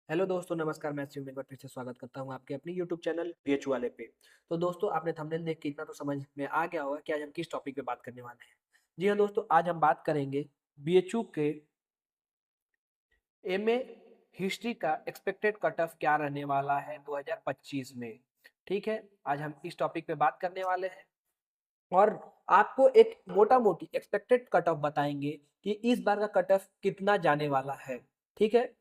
Hello दोस्तों, नमस्कार। मैं शिव में एक बार फिर से स्वागत करता हूं आपके अपने यूट्यूब चैनल बीएचयू वाले पे। तो दोस्तों, आपने थंबनेल देख के इतना तो समझ में आ गया होगा कि आज हम किस टॉपिक पे बात करने वाले हैं। जी हाँ दोस्तों, आज हम बात करेंगे बीएचयू के एमए हिस्ट्री का एक्सपेक्टेड कट ऑफ क्या रहने वाला है 2025 में। ठीक है, आज हम इस टॉपिक पे बात करने वाले हैं और आपको एक मोटा मोटी एक्सपेक्टेड कट ऑफ बताएंगे कि इस बार का कट ऑफ कितना जाने वाला है। ठीक है,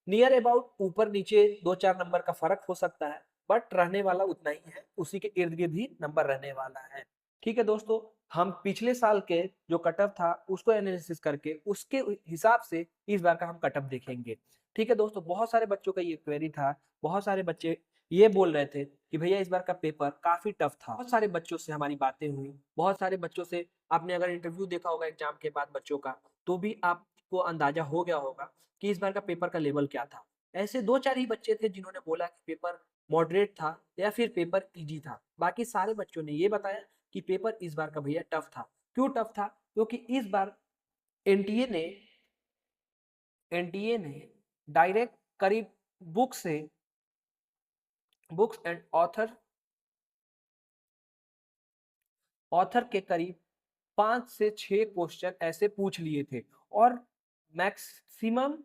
नियर अबाउट ऊपर नीचे 2-4 नंबर का फर्क हो सकता है, बट रहने वाला उतना ही है, उसी के इर्द गिर्द ही नंबर रहने वाला है। ठीक है दोस्तों, हम पिछले साल के जो कट ऑफ था उसको एनालिसिस करके उसके हिसाब से इस बार का हम कट ऑफ देखेंगे। ठीक है दोस्तों, बहुत सारे बच्चों का ये क्वेरी था। बहुत सारे बच्चे ये बोल रहे थे कि भैया इस बार का पेपर काफी टफ था। बहुत सारे बच्चों से हमारी बातें हुई, बहुत सारे बच्चों से आपने अगर इंटरव्यू देखा होगा एग्जाम के बाद बच्चों का, तो भी आपको अंदाजा हो गया होगा कि इस बार का पेपर का लेवल क्या था। ऐसे 2-4 ही बच्चे थे जिन्होंने बोला कि पेपर मॉडरेट था या फिर पेपर इजी था। बाकी सारे बच्चों ने ये बताया कि पेपर इस बार का भैया टफ था। क्यों टफ था? क्योंकि इस बार एनटीए ने एनटीए ने डायरेक्ट करीब बुक्स एंड ऑथर के करीब 5 से 6 क्वेश्चन ऐसे पूछ लिए थे और मैक्सिमम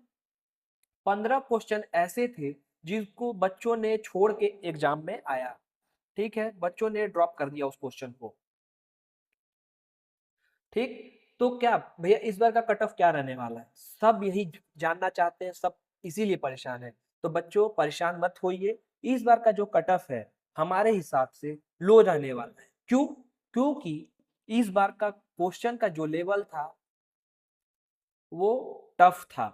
15 क्वेश्चन ऐसे थे जिसको बच्चों ने छोड़ के एग्जाम में आया। ठीक है, बच्चों ने ड्रॉप कर दिया उस क्वेश्चन को। ठीक, तो क्या भैया इस बार का कट ऑफ क्या रहने वाला है, सब यही जानना चाहते हैं, सब इसीलिए परेशान है। तो बच्चों परेशान मत होइए, इस बार का जो कट ऑफ है हमारे हिसाब से लो रहने वाला है। क्यों? क्योंकि इस बार का क्वेश्चन का जो लेवल था वो टफ था।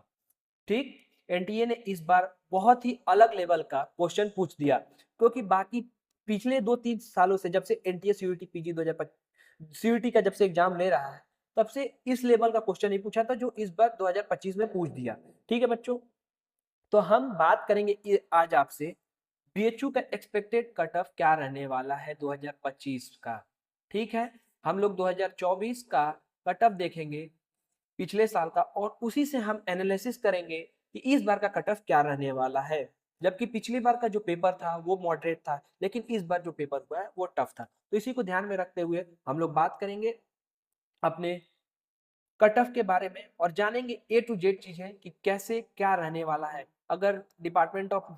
ठीक, एनटीए ने इस बार बहुत ही अलग लेवल का क्वेश्चन पूछ दिया, क्योंकि बाकी पिछले 2-3 सालों से जब से एनटीए सीयूईटी पीजी 2025 सीयूईटी का जब से एग्जाम ले रहा है, तब से इस लेवल का क्वेश्चन नहीं पूछा था जो इस बार 2025 में पूछ दिया। ठीक है बच्चों, तो हम बात करेंगे आज आपसे बीएचयू का एक्सपेक्टेड कट ऑफ क्या रहने वाला है 2025 का। ठीक है, हम लोग 2024 का कट ऑफ देखेंगे पिछले साल का, और उसी से हम एनालिसिस करेंगे कि इस बार का कट ऑफ क्या रहने वाला है। जबकि पिछली बार का जो पेपर था वो मॉडरेट था, लेकिन इस बार जो पेपर हुआ है वो टफ था। तो इसी को ध्यान में रखते हुए हम लोग बात करेंगे अपने कट ऑफ के बारे में और जानेंगे ए टू जेड चीजें कि कैसे क्या रहने वाला है। अगर department of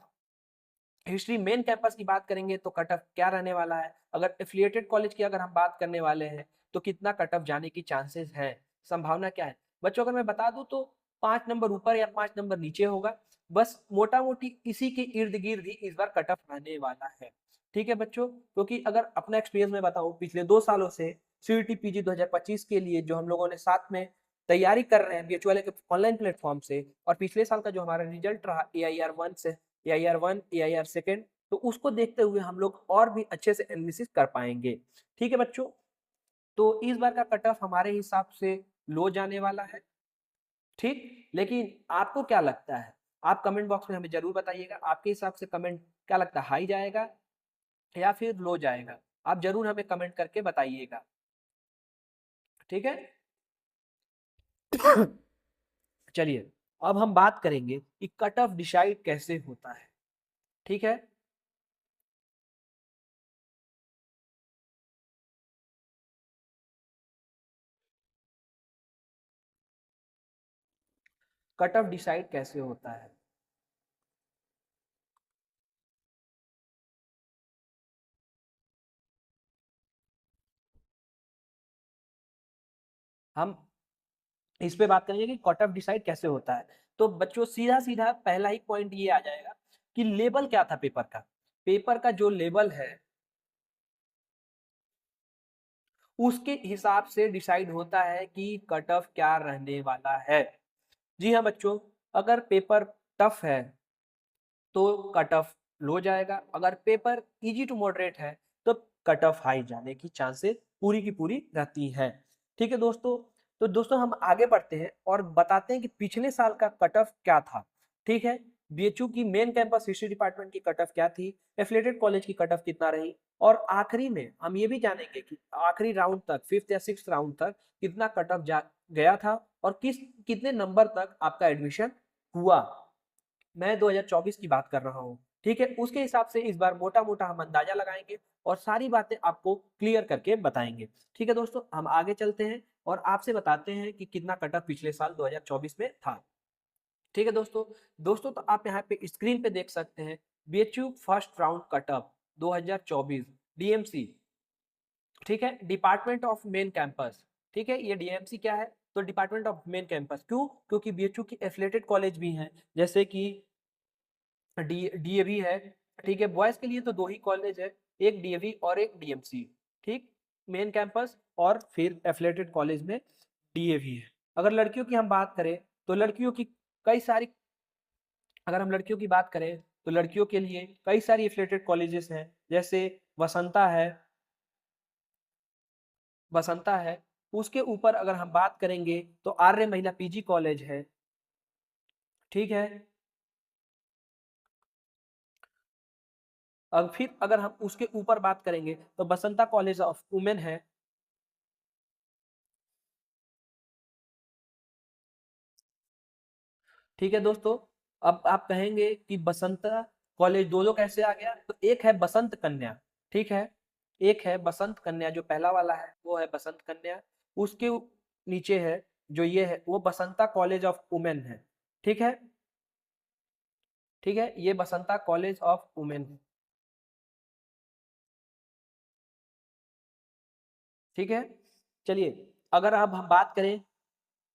history main campus की बात करेंगे तो कट ऑफ क्या रहने वाला है, अगर एफिलिएटेड कॉलेज की अगर हम बात करने वाले हैं तो कितना कट ऑफ जाने की चांसेस है, संभावना क्या है। बच्चों अगर मैं बता दूं तो 5 नंबर ऊपर या 5 नंबर नीचे होगा, बस मोटा मोटी इसी के इर्द गिर्द ही इस बार कट ऑफ रहने वाला है। ठीक है बच्चों, क्योंकि अगर अपना एक्सपीरियंस में बताऊं पिछले 2 सालों से सीयूईटी पीजी 2025 के लिए जो हम लोगों ने साथ में तैयारी कर रहे हैं बीएचयू वाले के ऑनलाइन प्लेटफॉर्म से, और पिछले साल का जो हमारा रिजल्ट रहा AIR 1 से AIR 1 AIR सेकेंड, तो उसको देखते हुए हम लोग और भी अच्छे से एनालिसिस कर पाएंगे। ठीक है बच्चों, तो इस बार का कट ऑफ हमारे हिसाब से लो जाने वाला है। ठीक, लेकिन आपको क्या लगता है? आप कमेंट बॉक्स में हमें जरूर बताइएगा, आपके हिसाब से कमेंट क्या लगता है, हाई जाएगा या फिर लो जाएगा? आप जरूर हमें कमेंट करके बताइएगा। ठीक है चलिए, अब हम बात करेंगे कि कट ऑफ डिसाइड कैसे होता है। ठीक है, कट ऑफ डिसाइड कैसे होता है। हम इस पे बात करेंगे कि कट ऑफ डिसाइड कैसे होता है। तो बच्चों सीधा सीधा पहला ही पॉइंट ये आ जाएगा कि लेवल क्या था पेपर का। पेपर का जो लेवल है उसके हिसाब से डिसाइड होता है कि कट ऑफ क्या रहने वाला है। जी हाँ बच्चों, अगर पेपर टफ है तो कट ऑफ लो जाएगा, अगर पेपर इजी टू मॉडरेट है तो कट ऑफ हाई जाने की चांसेस पूरी की पूरी रहती है। ठीक है दोस्तों, तो दोस्तों हम आगे बढ़ते हैं और बताते हैं कि पिछले साल का कट ऑफ क्या था। ठीक है, बीएचयू की मेन कैंपस हिस्ट्री डिपार्टमेंट की कट ऑफ क्या थी, एफिलिएटेड कॉलेज की कट ऑफ कितना रही, और आखिरी में हम ये भी जानेंगे कि आखिरी राउंड तक, 5th या 6th राउंड तक कितना कट ऑफ जा गया था और कितने नंबर तक आपका एडमिशन हुआ। मैं 2024 की बात कर रहा हूँ, ठीक है? उसके हिसाब से इस बार मोटा-मोटा हम अंदाजा लगाएँगे और सारी बातें आपको क्लियर करके बताएँगे। ठीक है दोस्तों, हम आगे चलते हैं और आपसे बताते हैं कि कितना कट ऑफ पिछले साल 2024 में था। ठीक है दोस्तों? दोस्तों तो आप यहाँ पे स्क्रीन पे देख सकते हैं BHU first round cut off 2024 DMC, ठीक है? डिपार्टमेंट ऑफ मेन कैंपस, ठीक है? ये डीएमसी क्या है? तो डिपार्टमेंट ऑफ मेन कैंपस क्यों? क्योंकि बीएचयू की एफिलिएटेड कॉलेज भी हैं, जैसे कि डीएवी है, ठीक है? बॉयज़ के लिए तो 2 ही कॉलेज है, एक डीएवी और एक डीएमसी, ठीक? मेन कैंपस और फिर एफिलिएटेड कॉलेज में डीएवी है। अगर लड़कियों की हम बात करें, तो लड़कियों की कई सारी अगर हम लड़कियों की बात करें, तो लड़कियों के लिए कई सारी एफिलिएटेड कॉलेजेस हैं, जैसे वसंता है वसंता है। उसके ऊपर अगर हम बात करेंगे, तो आर्य महिला पीजी कॉलेज है, ठीक है? अब फिर अगर हम उसके ऊपर बात करेंगे, तो बसंता कॉलेज ऑफ वुमेन है। ठीक है दोस्तों, अब आप कहेंगे कि बसंता कॉलेज दो कैसे आ गया? तो एक है बसंत कन्या, ठीक है? एक है बसंत कन्या जो पहला वाला है, वो है बसंत कन्या। उसके नीचे है जो ये है, वो बसंता कॉलेज ऑफ वुमेन है, ठीक है? ठीक है, ये बसंता कॉलेज ऑफ वुमेन है, ठीक है? चलिए, अगर अब हम बात करें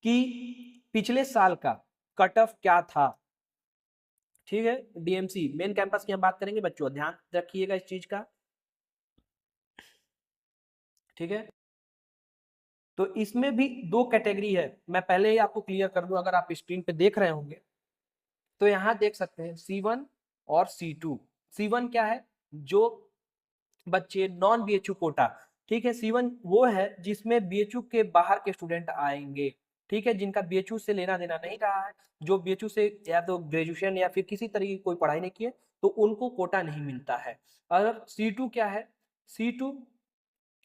कि पिछले साल का कट ऑफ क्या था, ठीक है? डीएमसी मेन कैंपस की हम बात करेंगे बच्चों, ध्यान रखिएगा इस चीज का, ठीक है? तो इसमें भी 2 कैटेगरी है, मैं पहले ही आपको क्लियर कर दूं, अगर आप स्क्रीन पे देख रहे होंगे, तो यहाँ देख सकते हैं C1 और C2। C1 क्या है? जो बच्चे नॉन बीएचयू कोटा, ठीक है? C1 वो है जिसमें बीएचयू के बाहर के स्टूडेंट आएंगे, ठीक है? जिनका बीएचयू से लेना देना नहीं रहा है, जो बीएचयू से या तो ग्रेजुएशन या फिर किसी तरह की कोई पढ़ाई नहीं किए, तो उनको कोटा नहीं मिलता है। अगर C2 क्या है? C2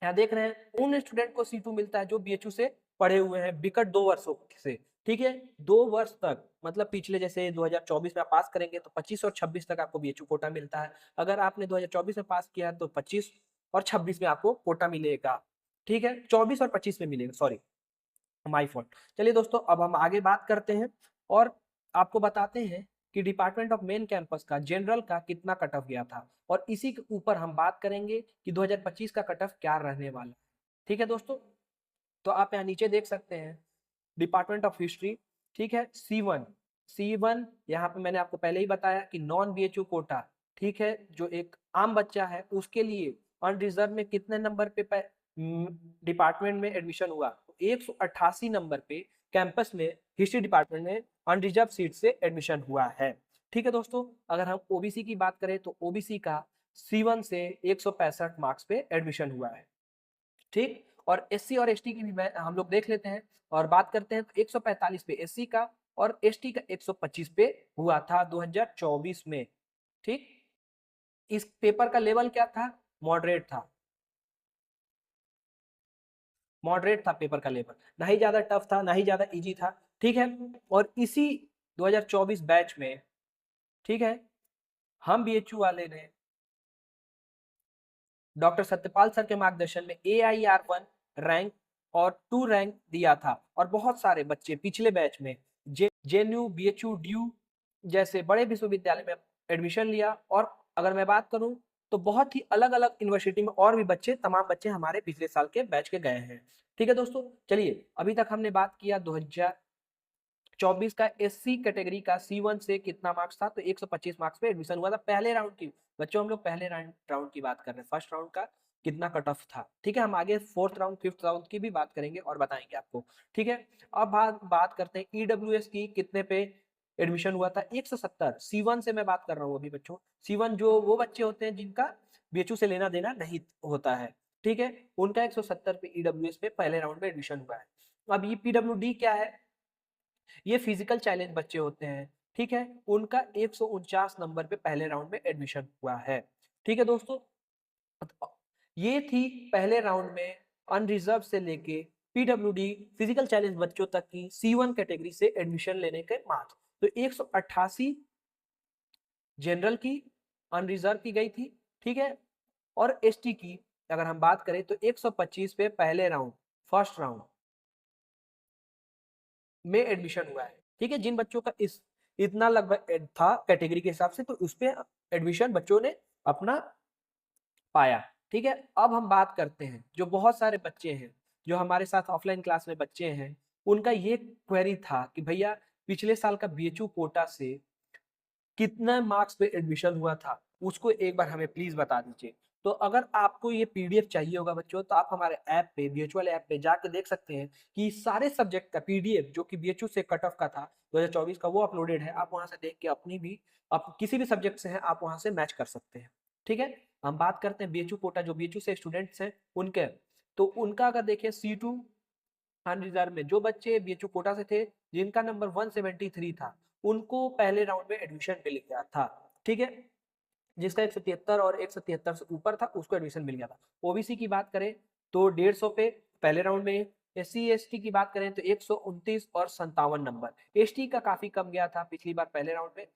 यहाँ देख रहे हैं उन स्टूडेंट को C2 मिलता है जो बीएचयू से पढ़े हुए हैं विगत 2 वर्षों से, ठीक है? 2 वर्ष तक, मतलब पिछले जैसे 2024 में आप पास करेंगे तो 25 और 26 तक आपको बीएचयू कोटा मिलता है। अगर आपने 2024 में पास किया है तो 25 और 26 में आपको कोटा मिलेगा, ठीक है? 24 और 25 में मिलेगा, सॉरी, माय फॉल्ट। चलिए दोस्तों, अब हम आगे बात करते हैं और आपको बताते हैं कि डिपार्टमेंट ऑफ मेन कैंपस का जनरल का कितना कट ऑफ गया था, और इसी के ऊपर हम बात करेंगे कि 2025 का कट ऑफ क्या रहने वाला है। ठीक है दोस्तों, तो आप यहाँ नीचे देख सकते हैं डिपार्टमेंट ऑफ हिस्ट्री, ठीक है? सी वन यहाँ पे मैंने आपको पहले ही बताया कि नॉन बीएचयू कोटा, ठीक है? जो एक आम बच्चा है उसके लिए अनरिजर्व में कितने नंबर पे डिपार्टमेंट में एडमिशन हुआ? 188 नंबर पे कैंपस में हिस्ट्री डिपार्टमेंट में अनरिजर्व सीट से एडमिशन हुआ है। ठीक है दोस्तों, अगर हम ओबीसी की बात करें तो ओबीसी का C1 से 165 मार्क्स पे एडमिशन हुआ है, ठीक? और एससी और एसटी की भी हम लोग देख लेते हैं और बात करते हैं, तो 145 पे एससी का और एसटी का 125 पे हुआ था 2024 में, ठीक? इस पेपर का लेवल क्या था? मॉडरेट था, मॉडरेट था पेपर का लेवल, ना ही ज्यादा टफ था ना ही ज्यादा इजी था, ठीक है? और इसी 2024 बैच में, ठीक है, हम बीएचयू वाले ने डॉक्टर सत्यपाल सर के मार्गदर्शन में AIR1 रैंक और 2 रैंक दिया था, और बहुत सारे बच्चे पिछले बैच में जेएनयू, बीएचयू, ड्यू जैसे बड़े विश्वविद्यालय में एडमिशन लिया, और अगर मैं बात करूं तो बहुत ही अलग अलग यूनिवर्सिटी में और भी बच्चे, तमाम बच्चे हमारे पिछले साल के बैच के गए हैं। ठीक है दोस्तों, चलिए अभी तक हमने बात किया 2024 का एससी कैटेगरी का C1 से कितना मार्क्स था, तो 125 मार्क्स पे एडमिशन हुआ था पहले राउंड की। बच्चों हम लोग पहले राउंड की बात कर रहे हैं, फर्स्ट राउंड का कितना कट ऑफ था, ठीक है? हम आगे फोर्थ राउंड फिफ्थ राउंड की भी बात करेंगे और बताएंगे आपको, ठीक है? अब बात करते हैं ईडब्ल्यूएस की, कितने पे एडमिशन हुआ था? 170। C1 से मैं बात कर रहा हूँ अभी बच्चों, C1 जो वो बच्चे होते हैं जिनका बीएचयू से लेना देना नहीं होता है, ठीक है? उनका 170 पे ईडब्ल्यूएस पे पहले राउंड में एडमिशन हुआ है। अब ये पीडब्ल्यूडी क्या है? ये फिजिकल चैलेंज बच्चे होते हैं, ठीक है? उनका 149 नंबर पे पहले राउंड में एडमिशन हुआ है, ठीक है दोस्तों? ये थी पहले राउंड में अनरिजर्व से लेके पीडब्ल्यूडी फिजिकल चैलेंज बच्चों तक की C1 कैटेगरी से एडमिशन लेने के मार्क्स। तो 188 जनरल की अनरिजर्व की गई थी, ठीक है, और एसटी की अगर हम बात करें तो 125 पे पहले राउंड, फर्स्ट राउंड में एडमिशन हुआ है, ठीक है। जिन बच्चों का इस इतना लगभग था कैटेगरी के हिसाब से, तो उस पे एडमिशन बच्चों ने अपना पाया, ठीक है। अब हम बात करते हैं जो बहुत सारे बच्चे हैं जो हमारे साथ ऑफलाइन क्लास में बच्चे हैं, उनका ये क्वेरी था कि भैया पिछले साल का बीएचयू कोटा से कितना मार्क्स पे एडमिशन हुआ था, उसको एक बार हमें प्लीज बता दीजिए। तो अगर आपको ये पीडीएफ चाहिए होगा बच्चों, तो आप हमारे ऐप पे, वर्चुअल ऐप पे जाके देख सकते हैं कि सारे सब्जेक्ट का पीडीएफ जो कि बीएचयू से कट ऑफ का था 2024 का, वो अपलोडेड है। आप वहां से देख के अपनी भी, आप किसी भी सब्जेक्ट से हैं आप वहां से मैच कर सकते हैं, ठीक है। हम बात करते हैं बीएचयू कोटा, जो बीएचयू से स्टूडेंट्स हैं उनके, तो उनका अगर देखें C2 अनरिजर्व में जो बच्चे बीएचयू कोटा से थे जिनका नंबर 173 था, उनको पहले राउंड में एडमिशन मिल गया था, ठीक है। जिसका 173 और 173 से ऊपर था उसको एडमिशन मिल गया था। ओबीसी की बात करें तो 150 पे पहले राउंड में, एससी एसटी की बात करें तो 129 और 57 नंबर, एसटी का काफी कम गया था पिछली बार पहले राउंड में,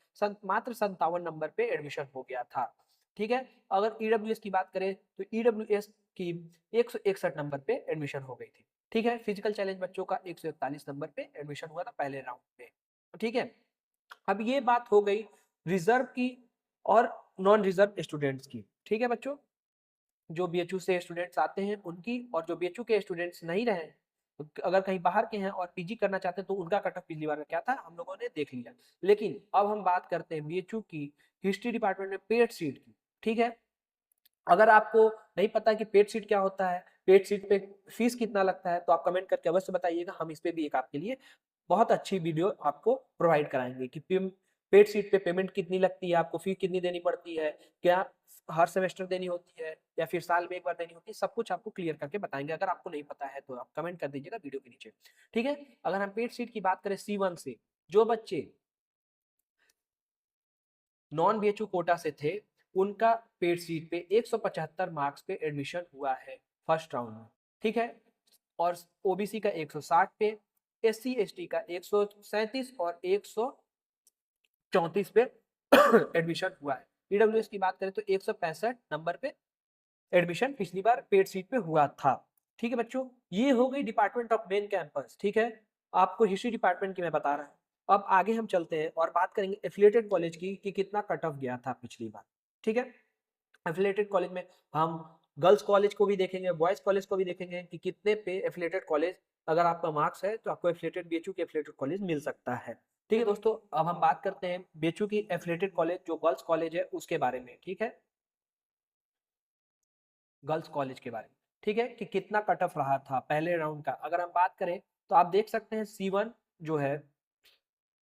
मात्र 57 नंबर पे एडमिशन हो गया था, ठीक है। अगर ईडब्ल्यूएस की बात करें तो ईडब्ल्यूएस की 161 नंबर पे एडमिशन हो गई थी, ठीक है। फिजिकल चैलेंज बच्चों का 141 नंबर पे एडमिशन हुआ था पहले राउंड में, ठीक है। अब ये बात हो गई रिजर्व की और नॉन रिजर्व स्टूडेंट्स की, ठीक है बच्चों। जो बीएचयू से स्टूडेंट्स आते हैं उनकी, और जो बीएचयू के स्टूडेंट्स नहीं रहे, अगर कहीं बाहर के हैं और पीजी करना चाहते हैं तो उनका कट ऑफ पिछली बार क्या था हम लोगों ने देख लिया। लेकिन अब हम बात करते हैं बीएचयू की हिस्ट्री डिपार्टमेंट में पेड सीट की, ठीक है। अगर आपको नहीं पता कि पेड सीट क्या होता है, पेड सीट पे फीस कितना लगता है, तो आप कमेंट करके अवश्य बताइएगा। हम इस पे भी एक आपके लिए बहुत अच्छी वीडियो आपको प्रोवाइड कराएंगे कि पेड सीट पे पेमेंट कितनी लगती है, आपको फी कितनी देनी पड़ती है, क्या हर सेमेस्टर देनी होती है या फिर साल में एक बार देनी होती है, सब कुछ आपको क्लियर करके बताएंगे। अगर आपको नहीं पता है तो आप कमेंट कर दीजिएगा वीडियो के नीचे, ठीक है। अगर हम पेड सीट की बात करें C1 से, जो बच्चे नॉन बीएचयू कोटा से थे उनका पेड सीट पे 175 मार्क्स पे एडमिशन हुआ है फर्स्ट राउंड में, ठीक है। और ओबीसी का 160 पे, एससी एसटी का 137 और 134 पे एडमिशन हुआ है। ईडब्ल्यूएस की बात करें तो 165 नंबर पे एडमिशन पिछली बार पेड सीट पे हुआ था, ठीक है बच्चों। ये हो गई डिपार्टमेंट ऑफ मेन कैंपस, ठीक है। आपको हिस्ट्री डिपार्टमेंट की मैं बता रहा हूँ। अब आगे हम चलते हैं और बात करेंगे एफिलिएटेड कॉलेज की कि कितना कट ऑफ गया था पिछली बार, ठीक है। एफिलिएटेड कॉलेज में हम गर्ल्स कॉलेज को भी देखेंगे, बॉयज कॉलेज को भी देखेंगे कि कितने पे एफिलिएटेड कॉलेज, अगर आपका मार्क्स है तो आपको एफिलिएटेड बीएचयू के एफिलिएटेड कॉलेज मिल सकता है, ठीक है दोस्तों। अब हम बात करते हैं बीएचयू की एफिलिएटेड कॉलेज जो गर्ल्स कॉलेज है उसके बारे में, ठीक है, गर्ल्स कॉलेज के बारे में, ठीक है, कि कितना कट ऑफ रहा था पहले राउंड का। अगर हम बात करें तो आप देख सकते हैं C1 जो है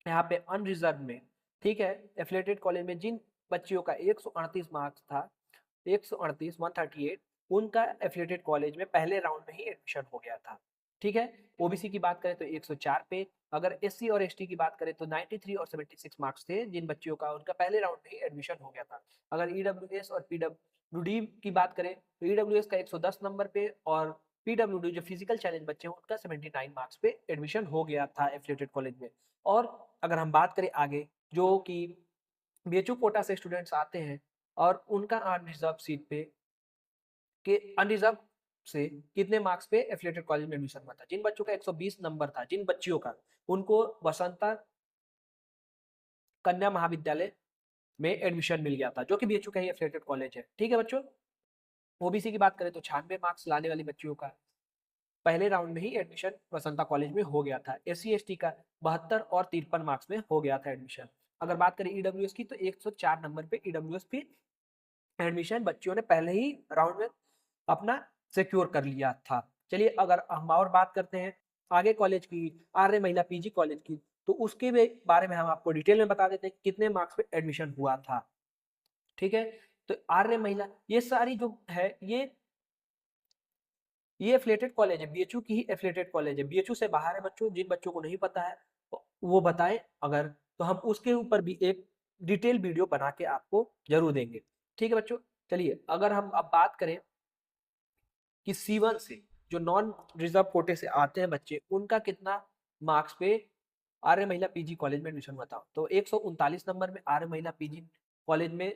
यहाँ पे अनरिजर्व में, ठीक है, एफिलिएटेड कॉलेज में जिन बच्चियों का 138 मार्क्स था, 138 138, उनका एफिलिएटेड कॉलेज में पहले राउंड में ही एडमिशन हो गया था, ठीक है। ओबीसी की बात करें तो 104 पे, अगर एससी और एसटी की बात करें तो 93 और 76 मार्क्स थे जिन बच्चियों का, उनका पहले राउंड में ही एडमिशन हो गया था। अगर ईडब्ल्यूएस और पीडब्ल्यूडी की बात करें तो ईडब्ल्यूएस का 110 नंबर पे और पीडब्ल्यूडी जो फिजिकल चैलेंज बच्चे हैं उनका 79 मार्क्स पे एडमिशन हो गया था एफिलिएटेड कॉलेज में। और अगर हम बात करें आगे जो कि बीएचयू कोटा से स्टूडेंट्स आते हैं और उनका अनरिजर्व सीट पे के अनरिजर्व से कितने मार्क्स पे एफिलिएटेड कॉलेज में एडमिशन हुआ था, जिन बच्चों का 120 नंबर था, जिन बच्चियों का, उनको बसंता कन्या महाविद्यालय में एडमिशन मिल गया था जो कि बीएचयू का ही एफिलिएटेड कॉलेज है, ठीक है बच्चों। ओबीसी की बात करें तो 96 मार्क्स लाने वाली बच्चियों का पहले राउंड में ही एडमिशन वसंता कॉलेज में हो गया था। एससी एसटी का 72 और 53 मार्क्स में हो गया था एडमिशन। अगर बात करें ईडब्ल्यूएस की तो 104 नंबर पे ईडब्ल्यूएस भी एडमिशन बच्चियों ने पहले ही राउंड में अपना सिक्योर कर लिया था। चलिए अगर हम और बात करते हैं आगे कॉलेज की, आर्य महिला पीजी कॉलेज की, तो उसके बारे में हम आपको डिटेल में बता देते हैं कितने मार्क्स पे एडमिशन हुआ था, ठीक है। तो आर्य महिला, ये सारी जो है ये एफिलिएटेड कॉलेज है, बीएचयू की ही एफिलिएटेड कॉलेज है। बीएचयू से बाहर है बच्चों, जिन बच्चों को नहीं पता है वो बताएं अगर, तो हम उसके ऊपर भी एक डिटेल वीडियो बना के आपको जरूर देंगे, ठीक है बच्चों। चलिए अगर हम अब बात करें कि C1 से जो नॉन रिजर्व कोटे से आते हैं बच्चे, उनका कितना मार्क्स पे आर्य महिला पीजी कॉलेज में एडमिशन हुआ था, तो 139 नंबर में आर्य महिला पीजी कॉलेज में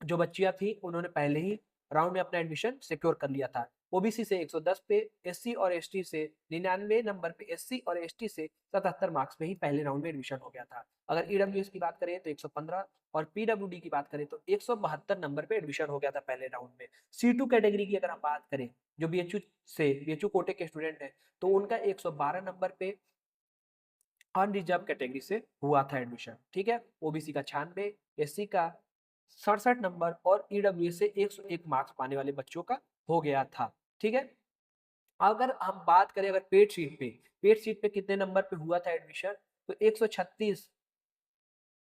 जो बच्चियां थी उन्होंने पहले ही राउंड में अपना एडमिशन सिक्योर कर लिया था। ओबीसी से 110 पे, एससी और एसटी से 99 नंबर पे, एससी और एसटी से 77 मार्क्स पे ही पहले राउंड में एडमिशन हो गया था। अगर ईडब्ल्यूएस की बात करें तो 115 और पीडब्ल्यूडी की बात करें तो 172 नंबर पे एडमिशन हो गया था पहले राउंड में। C2 कैटेगरी की अगर हम बात करें, जो बीएचयू कोटे के स्टूडेंट है, तो उनका 112 नंबर पे अनरिजर्व कैटेगरी से हुआ था एडमिशन। ठीक है, ओबीसी का 96, एससी का 67 नंबर और ईडब्ल्यूएस से 101 मार्क्स पाने वाले बच्चों का हो गया था। ठीक है, अगर हम बात करें अगर पेड सीट पे कितने नंबर पे हुआ था एडमिशन, तो 136,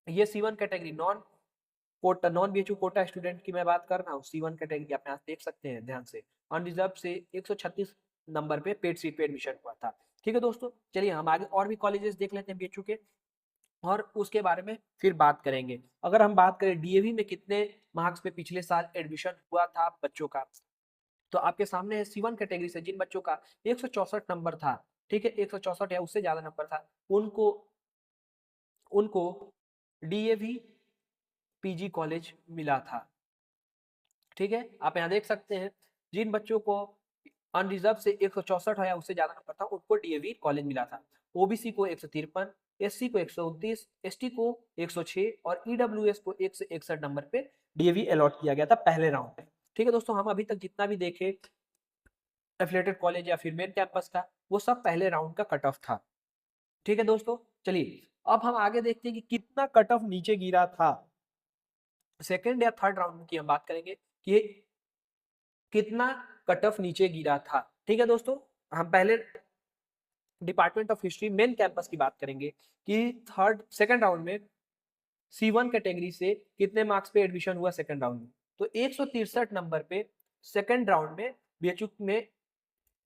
ये C1 category non BHU quota student की मैं बात कर रहा हूँ। C1 कैटेगरी आप यहाँ देख सकते हैं ध्यान से, अनरिजर्व से 136 नंबर पे पेड सीट पे एडमिशन हुआ था। ठीक है दोस्तों, चलिए हम आगे और भी कॉलेजेस देख लेते हैं बीएचयू के और उसके बारे में फिर बात करेंगे। अगर हम बात करें डीएवी में कितने मार्क्स पे पिछले साल एडमिशन हुआ था बच्चों का, तो आपके सामने है C1 कैटेगरी से जिन बच्चों का 164 नंबर था, ठीक है, 164 या उससे ज्यादा नंबर था, उनको उनको डीएवी पीजी कॉलेज मिला था। ठीक है, आप यहाँ देख सकते हैं जिन बच्चों को अनरिजर्व से 164 या उससे ज्यादा नंबर था उनको डीएवी कॉलेज मिला था। ओबीसी को 153, एससी को 129, एसटी को 106 और ईडब्ल्यूएस को 161 नंबर पे डीएवी अलॉट किया गया था पहले राउंड में। ठीक है दोस्तों, हम अभी तक जितना भी देखे एफिलिएटेड कॉलेज या फिर मेन कैंपस का, वो सब पहले राउंड का कट ऑफ था। ठीक है दोस्तों, चलिए अब हम आगे देखते हैं कि कितना कट ऑफ नीचे गिरा था। सेकेंड या थर्ड राउंड की हम बात करेंगे कि कितना कट ऑफ नीचे गिरा था। ठीक है दोस्तों, हम पहले department of history main campus की बात करेंगे कि सेकंड राउंड में C1 कैटेगरी से कितने मार्क्स पे एडमिशन हुआ सेकंड राउंड में, तो 163 नंबर पे सेकंड राउंड में बीएचयू में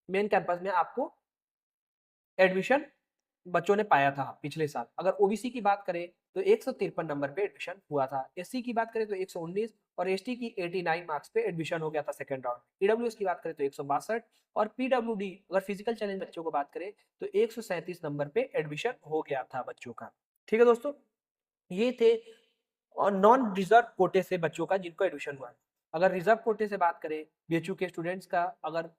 मेन कैंपस में आपको एडमिशन बच्चों ने पाया था पिछले साल। अगर ओबीसी की बात करें तो 153 नंबर पे एडमिशन हुआ था, एससी की बात करें तो 119 और एसटी की 89 मार्क्स पे एडमिशन हो गया था सेकंड राउंड। ईडब्ल्यूएस की बात करें तो 162 और पीडब्ल्यूडी अगर फिजिकल चैलेंज बच्चों को बात करें तो 137 नंबर पे एडमिशन हो गया था बच्चों का। ठीक है दोस्तों, ये थे और नॉन रिजर्व कोटे से बच्चों का जिनको एडमिशन हुआ। अगर रिजर्व कोटे से बात करें बीएचयू के स्टूडेंट्स का, अगर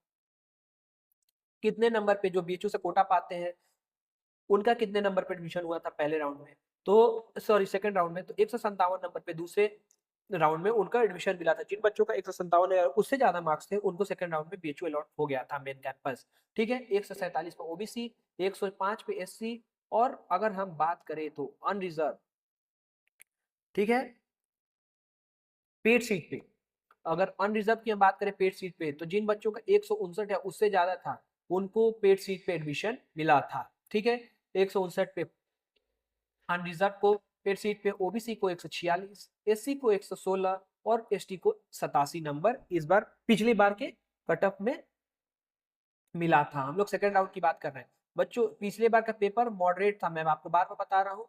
कितने नंबर पे जो बीएचयू से कोटा पाते हैं उनका कितने नंबर पे एडमिशन हुआ था पहले राउंड में, तो सॉरी सेकंड राउंड में, तो 157 नंबर पे दूसरे राउंड में उनका एडमिशन मिला था। जिन बच्चों का 157 या उससे ज्यादा मार्क्स थे उनको सेकंड राउंड में बीएचयू अलॉट हो गया था मेन कैंपस। ठीक है, 147 पे ओबीसी, 105 पे एससी और अगर हम बात करें तो अनरिजर्व, ठीक है, पेड सीट पे, अगर अनरिजर्व की हम बात करें पेड सीट पे, तो जिन बच्चों का 159 या उससे ज्यादा था उनको पेड सीट पे एडमिशन मिला था। ठीक है, 159 पे अनरिजर्व को पेड सीट पे, ओबीसी को 146, एससी को 116 और एसटी को 87 नंबर इस बार पिछली बार के कट ऑफ में मिला था। हम लोग सेकंड राउंड की बात कर रहे हैं बच्चों। पिछले बार का पेपर मॉडरेट था, मैं आपको बार बार बता रहा हूँ,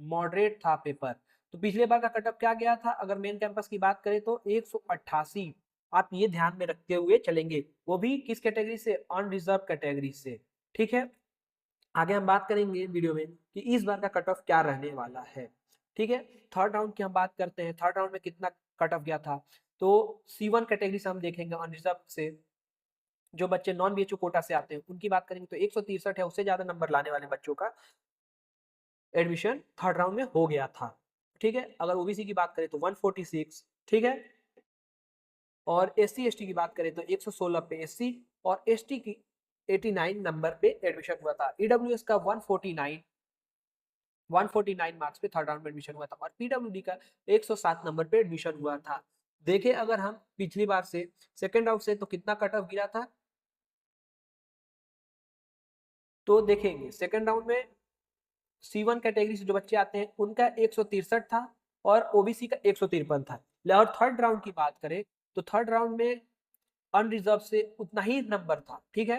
मॉडरेट था पेपर। तो पिछले बार का कट ऑफ क्या गया था, अगर मेन कैंपस की बात करें तो 188। आप ये ध्यान में रखते हुए चलेंगे, वो भी किस कैटेगरी से, अनरिजर्व कैटेगरी से। ठीक है, आगे हम बात करेंगे वीडियो में कि इस बार का कट ऑफ क्या रहने वाला है। ठीक है, थर्ड राउंड की हम बात करते हैं, थर्ड राउंड में कितना कट ऑफ गया था, तो C1 कैटेगरी से हम देखेंगे अनरिजर्व से जो बच्चे नॉन बीएचयू कोटा से आते हैं उनकी बात करेंगे तो 163 है उससे ज्यादा नंबर लाने वाले बच्चों का एडमिशन थर्ड राउंड में हो गया था। ठीक है, अगर ओबीसी की बात करें तो 146, ठीक है, और एससी एसटी की बात करें तो 116 पे एससी और एसटी की 89 नंबर पे एडमिशन हुआ था। ईडब्ल्यूएस का 149 मार्क्स पे थर्ड राउंड में एडमिशन हुआ था और पीडब्ल्यूडी का 107 नंबर पे एडमिशन हुआ था। देखे अगर हम पिछली बार से सेकेंड राउंड से तो कितना कट ऑफ गिरा था, तो देखेंगे सेकेंड राउंड में C1 कैटेगरी से जो बच्चे आते हैं उनका 163 था और ओबीसी का 153 था। और थर्ड राउंड की बात करें तो थर्ड राउंड में अनरिजर्व से उतना ही नंबर था। ठीक है,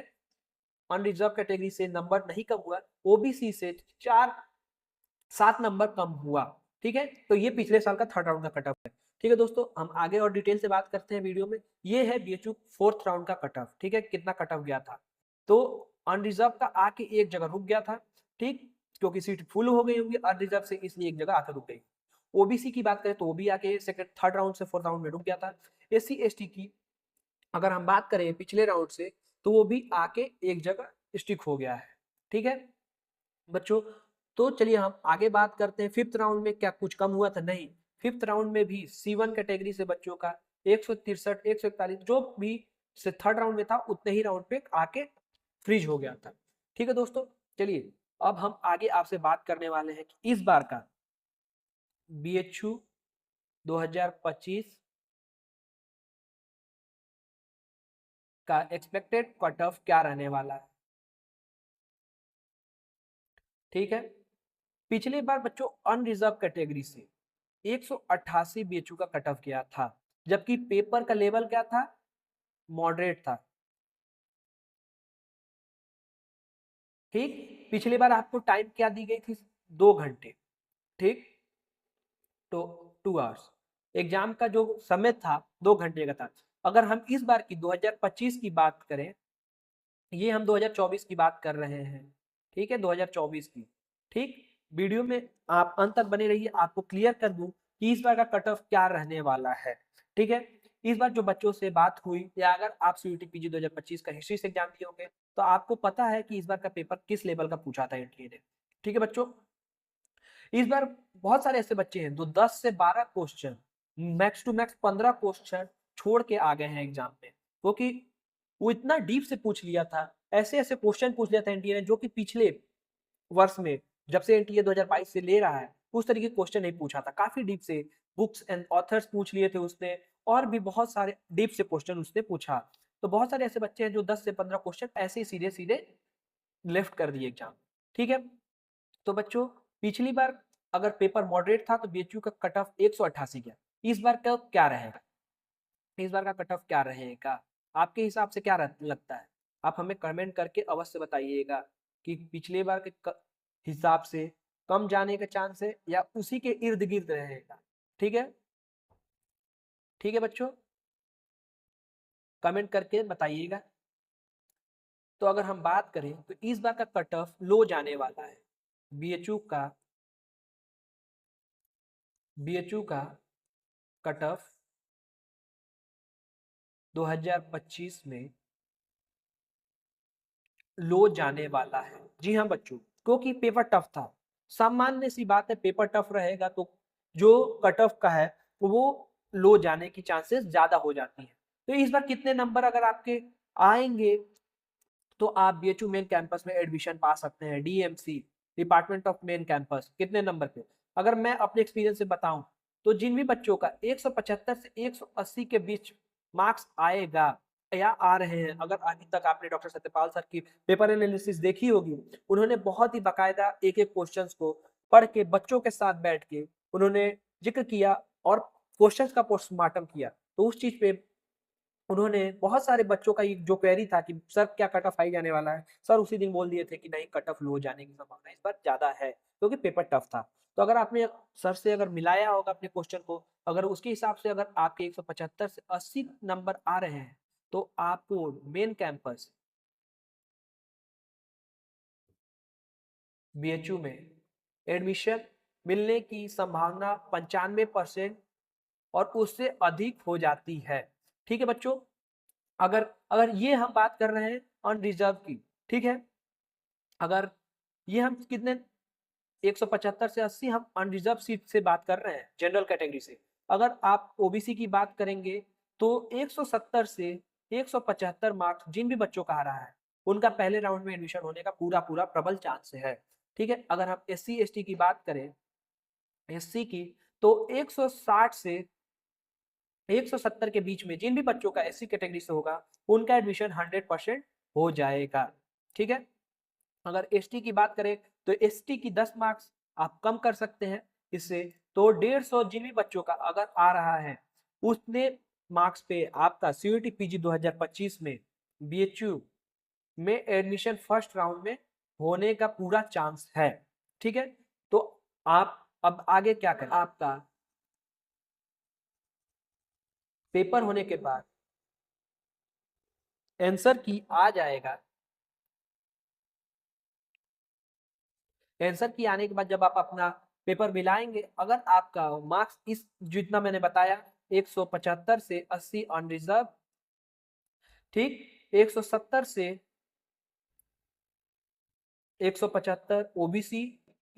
अनरिजर्व कैटेगरी से नंबर नहीं कम हुआ, ओबीसी से 7 नंबर कम हुआ। ठीक है, तो ये पिछले साल का थर्ड राउंड का कट ऑफ है। ठीक है दोस्तों, हम आगे और डिटेल से बात करते हैं वीडियो में। ये है बीएचयू फोर्थ राउंड का कट ऑफ। ठीक है, कितना कट ऑफ गया था, तो अनरिजर्व का आके एक जगह रुक गया था, ठीक, क्योंकि सीट फुल हो गई होंगी अनरिजर्व से, इसलिए एक जगह आकर रुक गई। ओबीसी की बात करें तो वो भी आके सेकंड थर्ड राउंड से फोर्थ राउंड में रुक गया था। एससी एसटी की अगर हम बात करें पिछले राउंड से तो वो भी आके एक जगह स्टिक हो गया है। ठीक है बच्चों, तो चलिए हम आगे बात करते हैं फिफ्थ राउंड में क्या कुछ कम हुआ था? नहीं, फिफ्थ राउंड में भी C1 कैटेगरी से बच्चों का 163 141 जो भी से थर्ड राउंड में था उतने ही राउंड पे आके फ्रीज हो गया था। ठीक है दोस्तों, चलिए अब हम आगे आपसे बात करने वाले हैं कि इस बार का BHU 2025 का एक्सपेक्टेड कट ऑफ क्या रहने वाला है। ठीक है, पिछली बार बच्चों अनरिजर्व कैटेगरी से 188 BHU का कट ऑफ किया था, जबकि पेपर का लेवल क्या था? मॉडरेट था। ठीक, पिछली बार आपको टाइम क्या दी गई थी? 2 घंटे। ठीक, तो 2 आवर्स एग्जाम का जो समय था 2 घंटे का था। अगर हम इस बार की 2025 की बात करें, ये हम 2024 की बात कर रहे हैं। ठीक है, 2024 की। ठीक, वीडियो में आप अंत तक बने रहिए, आपको क्लियर कर दूं कि इस बार का कट ऑफ क्या रहने वाला है। ठीक है, इस बार जो बच्चों से बात हुई या अगर आप सीयूटी पीजी 2025 का हिस्ट्री से एग्जाम दिए होंगे तो आपको पता है कि इस बार का पेपर किस लेवल का पूछा था एनटीए ने। ठीक है बच्चों, इस बार बहुत सारे ऐसे बच्चे हैं जो 10 से 12 question, max to max 15 question छोड़ के आ गए हैं एग्जाम में, क्योंकि वो इतना डीप से पूछ लिया था, ऐसे ऐसे क्वेश्चन पूछ लिया था एनटीए ने जो कि पिछले वर्ष में जब से एनटीए 2022 से ले रहा है उस तरीके के क्वेश्चन नहीं पूछा था। काफी डीप से बुक्स एंड ऑथर्स पूछ लिए थे उसने, और भी बहुत सारे डीप से क्वेश्चन उसने पूछा। तो बहुत सारे ऐसे बच्चे हैं जो 10 से 15 क्वेश्चन ऐसे ही सीधे सीधे लेफ्ट कर दिए एग्जाम। ठीक है, तो बच्चों पिछली बार अगर पेपर मॉडरेट था तो बीएचयू का कट ऑफ 188 गया। इस बार का क्या रहेगा? इस बार का कट ऑफ क्या रहेगा आपके हिसाब से? क्या लगता है? आप हमें कमेंट करके अवश्य बताइएगा कि पिछले बार के हिसाब से कम जाने का चांस है या उसी के इर्द गिर्द रहेगा। ठीक है, ठीक है बच्चों, कमेंट करके बताइएगा। तो अगर हम बात करें तो इस बार का कट ऑफ लो जाने वाला है। बीएचयू का कट ऑफ 2025 में लो जाने वाला है। जी हाँ बच्चों, क्योंकि पेपर टफ था। सामान्य सी बात है, पेपर टफ रहेगा तो जो कट ऑफ का है वो लो जाने की चांसेस ज्यादा हो जाती है। तो इस बार कितने नंबर अगर आपके आएंगे तो आप बीएचयू मेन कैंपस में एडमिशन पा सकते हैं। DMC, department of main campus, कितने नंबर पे? अगर मैं अपने एक्सपीरियंस से बताऊं तो जिन भी बच्चों का 175 से 180 के बीच मार्क्स आएगा या आ रहे हैं, अगर अभी तक आपने डॉक्टर सत्यपाल सर की पेपर एनालिसिस देखी होगी, उन्होंने बहुत ही बाकायदा एक एक क्वेश्चंस को पढ़ के बच्चों के साथ बैठ के उन्होंने जिक्र किया और क्वेश्चंस का पोस्टमार्टम किया। तो उस चीज पे उन्होंने बहुत सारे बच्चों का जो क्वेरी था कि सर क्या कट ऑफ हाई जाने वाला है, सर उसी दिन बोल दिए थे कि नहीं, कट ऑफ लो जाने की संभावना इस बार ज्यादा है क्योंकि पेपर टफ था। तो अगर आपने सर से अगर मिलाया होगा अपने क्वेश्चन को, अगर उसके हिसाब से अगर आपके 175 से 80 नंबर आ रहे हैं तो आपको मेन कैंपस बीएचयू में एडमिशन मिलने की संभावना 95% और उससे अधिक हो जाती है। ठीक है बच्चों, अगर अगर ये हम बात कर रहे हैं अनरिजर्व की। ठीक है, अगर ये हम कितने 175 से 80 हम अनरिजर्व सीट से बात कर रहे हैं जनरल कैटेगरी से। अगर आप ओबीसी की बात करेंगे तो 170 से 175 मार्क्स जिन भी बच्चों का आ रहा है उनका पहले राउंड में एडमिशन होने का पूरा पूरा प्रबल चांस है। ठीक है, अगर हम एससी एसटी की बात करें, एससी की, तो 160 से 170 के बीच में जिन भी बच्चों का एससी कैटेगरी से होगा उनका एडमिशन 100% हो जाएगा। ठीक है, अगर एसटी की बात करें तो एसटी की 10 मार्क्स आप कम कर सकते हैं इससे, तो 150 जिन भी बच्चों का अगर आ रहा है उतने मार्क्स पे आपका सीयूटी पीजी 2025 में बीएचयू में एडमिशन फर्स्ट राउंड में होने का पूरा चांस है। ठीक है, तो आप अब आगे क्या करें? आपका पेपर होने के बाद आंसर की आ जाएगा। आंसर की आने के बाद जब आप अपना पेपर मिलाएंगे, अगर आपका मार्क्स इस जितना मैंने बताया 175 से 80 ऑन रिजर्व, ठीक, 170 से 175 ओबीसी,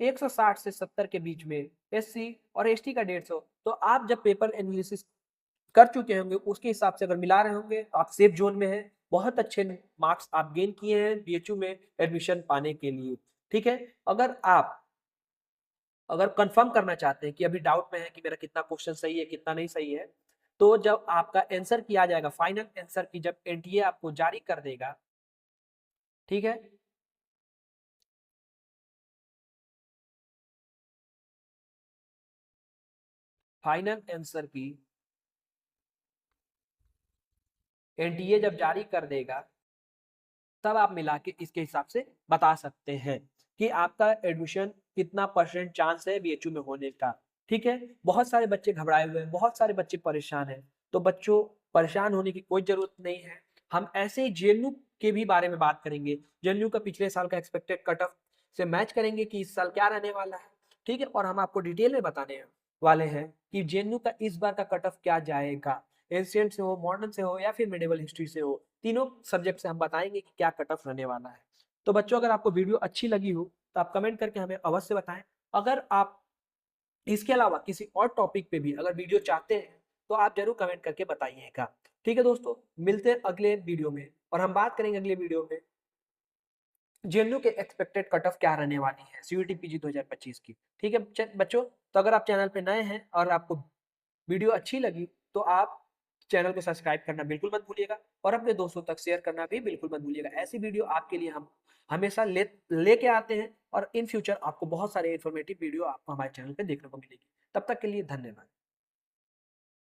160 से 70 के बीच में एससी और एसटी का 150, तो आप जब पेपर एनालिसिस कर चुके होंगे उसके हिसाब से अगर मिला रहे होंगे तो आप सेफ जोन में हैं, बहुत अच्छे मार्क्स आप गेन किए हैं बीएचयू में एडमिशन पाने के लिए। ठीक है, अगर कंफर्म करना चाहते हैं कि अभी डाउट में है कि मेरा कितना क्वेश्चन सही है कितना नहीं सही है, तो जब आपका आंसर किया जाएगा, फाइनल आंसर की जब एनटीए आपको जारी कर देगा, ठीक है, फाइनल आंसर की एनटीए जब जारी कर देगा तब आप मिला के इसके हिसाब से बता सकते हैं कि आपका एडमिशन कितना परसेंट चांस है बीएचयू में होने का। ठीक है, बहुत सारे बच्चे घबराए हुए हैं, बहुत सारे बच्चे परेशान हैं, तो बच्चों परेशान होने की कोई जरूरत नहीं है। हम ऐसे ही जेएनयू के भी बारे में बात करेंगे, जेएनयू का पिछले साल का एक्सपेक्टेड कट ऑफ से मैच करेंगे कि इस साल क्या रहने वाला है। ठीक है, और हम आपको डिटेल में बताने वाले हैं कि जेएनयू का इस बार का कट ऑफ क्या जाएगा, एंशिएंट से हो, मॉडर्न से हो या फिर मिडिवल हिस्ट्री से हो, तीनों सब्जेक्ट से हम बताएंगे कि क्या कट ऑफ रहने वाला है। तो बच्चों अगर आपको वीडियो अच्छी लगी हो तो आप कमेंट करके हमें अवश्य बताएं। अगर आप इसके अलावा किसी और टॉपिक पे भी अगर वीडियो चाहते हैं तो आप जरूर कमेंट करके बताइएगा। ठीक है दोस्तों, मिलते हैं अगले वीडियो में और हम बात करेंगे अगले वीडियो में जेएनयू के एक्सपेक्टेड कट ऑफ क्या रहने वाली है सीयूईटी पीजी 2025 की। ठीक है बच्चों, तो अगर आप चैनल पे नए हैं और आपको वीडियो अच्छी लगी तो आप चैनल को सब्सक्राइब करना बिल्कुल मत भूलिएगा और अपने दोस्तों तक शेयर करना भी बिल्कुल मत भूलिएगा। ऐसी वीडियो आपके लिए हम हमेशा लेके आते हैं और इन फ्यूचर आपको बहुत सारे इन्फॉर्मेटिव वीडियो आपको हमारे चैनल पे देखने को मिलेगी। तब तक के लिए धन्यवाद।